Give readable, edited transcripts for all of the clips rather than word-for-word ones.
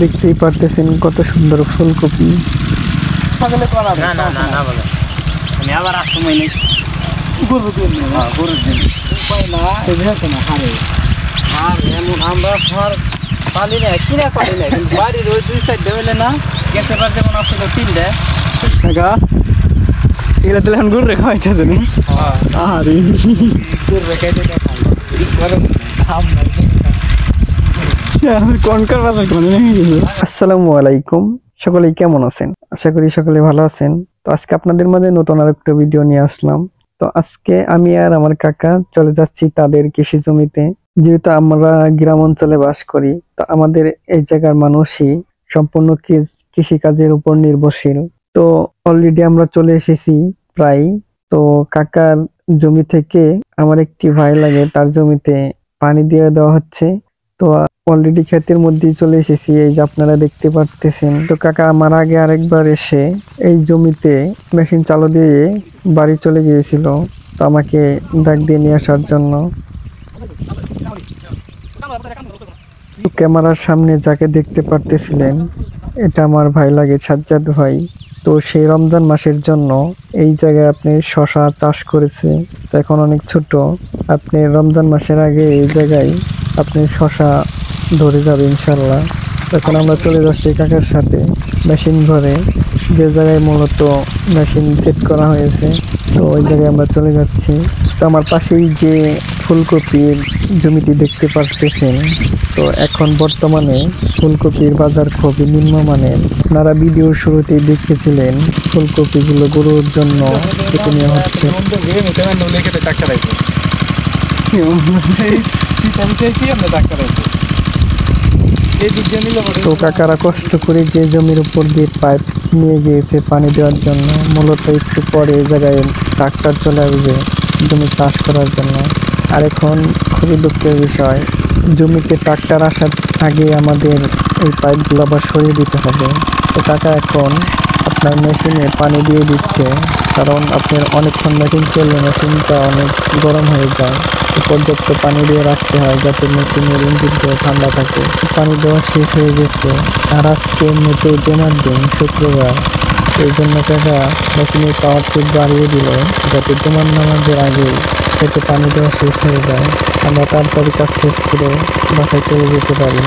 দেখতেই পারতেছেন কত সুন্দর ফুলকপি। আমি আবার আর সময় নেই গরুর দিন উপায় না আর এমন আমরা ধর পালি না কিনা পালি না কিন্তু বাড়ির ওই 2 সাইড হইলে না গ্যাসের বার যেমন আছে তো 3টে এগুলো তাহলে এখন গরু রেখা হইতেছে না। আরে গরু রেখে আসসালামু আলাইকুম, সকলেই কেমন আছেন? আশা করি সকলে ভালো আছেন। তো আজকে আপনাদের মাঝে নতুন আরেকটা ভিডিও নিয়ে আসলাম। তো আজকে আমি আর আমার কাকা চলে যাচ্ছি তাদের কৃষি জমিতে। যেহেতু আমরা গ্রাম অঞ্চলে বাস করি, তো আমাদের এই জায়গার মানুষই সম্পূর্ণ কৃষি কাজের উপর নির্ভরশীল। তো অলরেডি আমরা চলে এসেছি প্রায়। তো কাকার জমি থেকে আমার একটি ভাই লাগে, তার জমিতে পানি দিয়ে দেওয়া হচ্ছে। তো অলরেডি ক্ষেতের মধ্যেই চলে এসেছি, এই যে আপনারা দেখতে পারতেছেন। তো কাকা আমার আগে আরেকবার এসে এই জমিতে মেশিন চালু দিয়ে বাড়ি চলে গিয়েছিল, তো আমাকে ডাক দিয়ে নিয়ে আসার জন্য। ক্যামেরার সামনে যাকে দেখতে পারতেছিলেন, এটা আমার ভাই লাগে, সাজ্জাদ ভাই। তো সেই রমজান মাসের জন্য এই জায়গায় আপনি শশা চাষ করেছে। তো এখন অনেক ছোট, আপনি রমজান মাসের আগে এই জায়গায় আপনি শশা ধরে যাবে ইনশাল্লাহ। এখন আমরা চলে যাচ্ছি কাকার সাথে মেশিন ঘরে, যে জায়গায় মূলত মেশিন সেট করা হয়েছে। তো ওই জায়গায় আমরা চলে যাচ্ছি। তো আমার পাশেই যে ফুলকপির জমিটি দেখতে পাচ্ছেন, তো এখন বর্তমানে ফুলকপির বাজার খুবই নিম্নমানের। আপনারা ভিডিওর শুরুতেই দেখেছিলেন ফুলকপিগুলো গরুর জন্য কেটে নেওয়া হচ্ছে। তো কাকারা কষ্ট করে যে জমির উপর দিয়ে পাইপ নিয়ে গিয়েছে পানি দেওয়ার জন্য, মূলত একটু পরে এই জায়গায় ট্রাক্টর চলে আসবে জমি চাষ করার জন্য। আর এখন খুবই দুঃখের বিষয়, জমিতে ট্রাক্টর আসার আগে আমাদের এই পাইপগুলো আবার সরিয়ে দিতে হবে। তো কাকা এখন আপনার মেশিনে পানি দিয়ে দিচ্ছে, কারণ আপনার অনেকক্ষণ মেশিন চললে মেশিনটা অনেক গরম হয়ে যায়। পর্যাপ্ত পানি দিয়ে রাখতে হয় যাতে মেশিনের ইঞ্জিনটা ঠান্ডা থাকে। পানি দেওয়া শেষ হয়ে গেছে, আর আজকে মতো জমার দিন শুক্রবার, এই জন্য কাকা মেশিনের পাওয়ার টিপ বাড়িয়ে দিল যাতে জমার নামাজের আগে সেটা পানি দেওয়া শেষ হয়ে যায়, আমরা তারপরে কাজ শেষ করে বাসায় চলে যেতে পারি।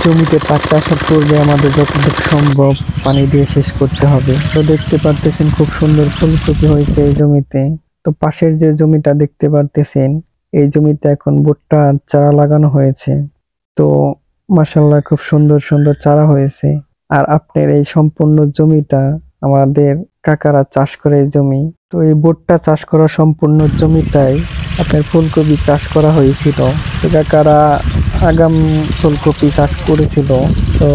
জমিতে ট্রাক্টর আসার পূর্বে আমাদের যতটুকু সম্ভব পানি দিয়ে শেষ করতে হবে। তো দেখতে পারতেছেন খুব সুন্দর ফুলকপি হয়েছে এই জমিতে। তো পাশের যে জমিটা দেখতে পারতেছেন, এই জমিতে এখন ভুট্টা চারা লাগানো হয়েছে। তো মাশাআল্লাহ খুব সুন্দর সুন্দর চারা হয়েছে। আর আপনার এই সম্পূর্ণ জমিটা আমাদের কাকারা চাষ করে এই জমি। তো এই ভুট্টা চাষ করা সম্পূর্ণ জমিটাই আপনার ফুলকপি চাষ করা হয়েছিল। তো কাকারা আগাম ফুলকপি চাষ করেছিল। তো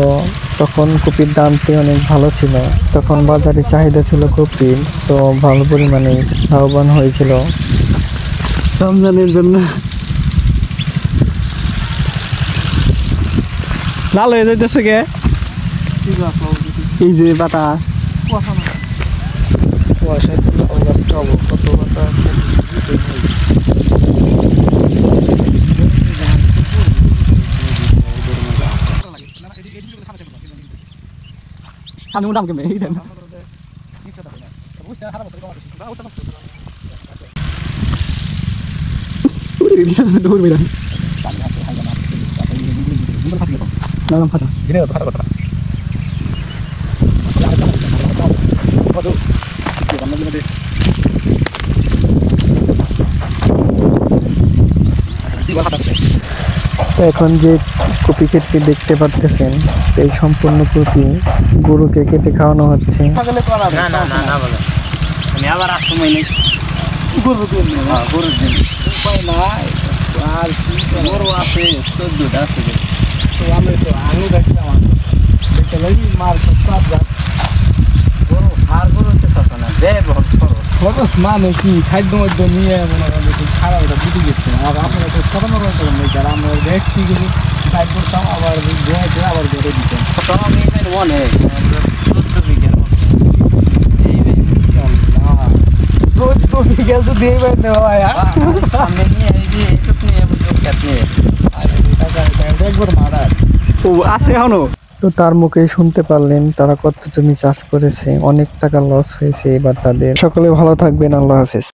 তখন কপির দামটি অনেক ভালো ছিল, তখন বাজারে চাহিদা ছিল কপির, তো ভালো পরিমাণে লাভবান হয়েছিল রমজানের জন্য। লাল হয়ে যাইতেছে গে এই যে পাতা আমি দাম কেমন এই দেন দৌড় বেরা নাম ফাটা দিনে ফাটা কথা কত সে বাংলা দিনে এখন যে কপি ক্ষেতটি দেখতে পারতেছেন, এই সম্পূর্ণ কপি গরুকে কেটে খাওয়ানো হচ্ছে। আমি আবার আর সময় নেই গরুর দিন উপায় নাই আর গরু আছে 14টা আছে। তো আমি তো আঙুল গাছলাম দেখতে লাগি মার সব গরু আর গরু হচ্ছে না যে খরচ মানে কি খাদ্য মধ্য নিয়ে মনে করেন খারাপ ওটা বুঝে গেছে। আর আপনারা তো সরানোর নেই, যারা আমরা দেখছি কিছু খাই করতাম আবার আবার ঘরে দিতাম। আমি এখানে অনেক 14 বিঘার মতো আছে এখনো। তো তো তার মুখেই শুনতে পারলেন তারা কত জমি চাষ করেছে, অনেক টাকা লস হয়েছে এবার তাদের। সকলে ভালো থাকবেন, আল্লাহ হাফেজ।